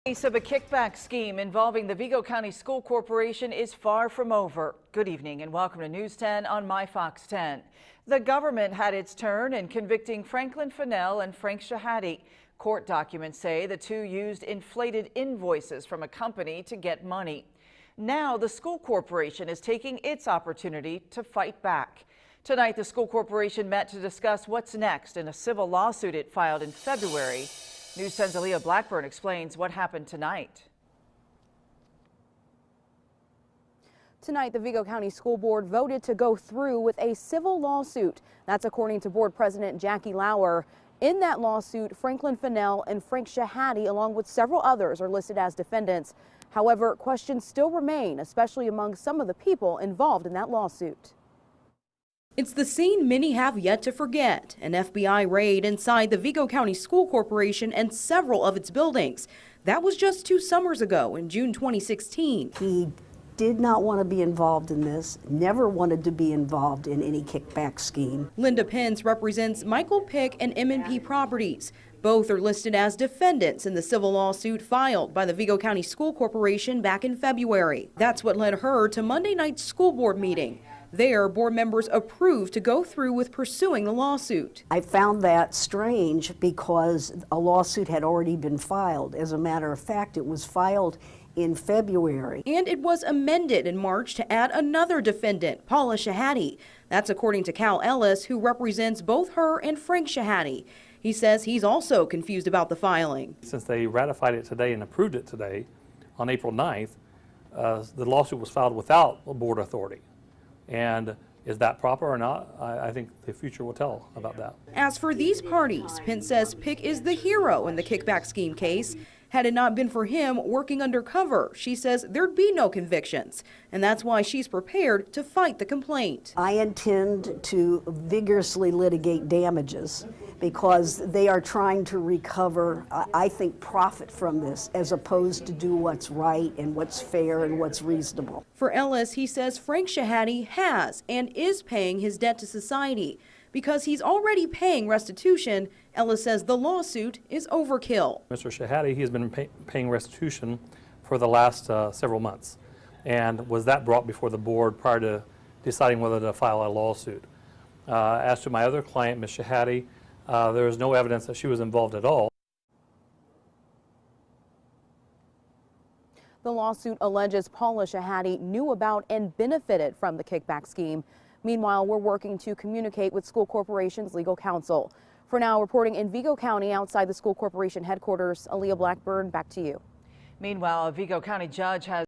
The case of a kickback scheme involving the Vigo County School Corporation is far from over. Good evening and welcome to News 10 on My Fox 10. The government had its turn in convicting Franklin Fennell and Frank Shahade. Court documents say the two used inflated invoices from a company to get money. Now the school corporation is taking its opportunity to fight back. Tonight, the school corporation met to discuss what's next in a civil lawsuit it filed in February. News 10's Aaliyah Blackburn explains what happened tonight. Tonight, the Vigo County School Board voted to go through with a civil lawsuit. That's according to Board President Jackie Lauer. In that lawsuit, Franklin Fennell and Frank Shahade, along with several others, are listed as defendants. However, questions still remain, especially among some of the people involved in that lawsuit. It's the scene many have yet to forget, an FBI raid inside the Vigo County School Corporation and several of its buildings. That was just 2 summers ago in June 2016. He did not want to be involved in this, never wanted to be involved in any kickback scheme. Linda Pence represents Michael Pick and M&P Properties. Both are listed as defendants in the civil lawsuit filed by the Vigo County School Corporation back in February. That's what led her to Monday night's school board meeting. There, board members approved to go through with pursuing the lawsuit. I found that strange because a lawsuit had already been filed. As a matter of fact, it was filed in February. And it was amended in March to add another defendant, Paula Shahade. That's according to Cal Ellis, who represents both her and Frank Shahade. He says he's also confused about the filing. Since they ratified it today and approved it today, on April 9th, the lawsuit was filed without board authority. And is that proper or not? I think the future will tell about that. As for these parties, Pence says Pick is the hero in the kickback scheme case. Had it not been for him working undercover, she says there'd be no convictions. And that's why she's prepared to fight the complaint. I intend to vigorously litigate damages because they are trying to recover, I think, profit from this as opposed to do what's right and what's fair and what's reasonable. For Ellis, he says Frank Shahade has and is paying his debt to society. Because he's already paying restitution, Ellis says the lawsuit is overkill. Mr. Shahade, he has been paying restitution for the last several months. And was that brought before the board prior to deciding whether to file a lawsuit? As to my other client, Ms. Shahade, there is no evidence that she was involved at all. The lawsuit alleges Paula Shahade knew about and benefited from the kickback scheme. Meanwhile, we're working to communicate with school corporation's legal counsel. For now, reporting in Vigo County outside the school corporation headquarters, Aaliyah Blackburn, back to you. Meanwhile, a Vigo County judge has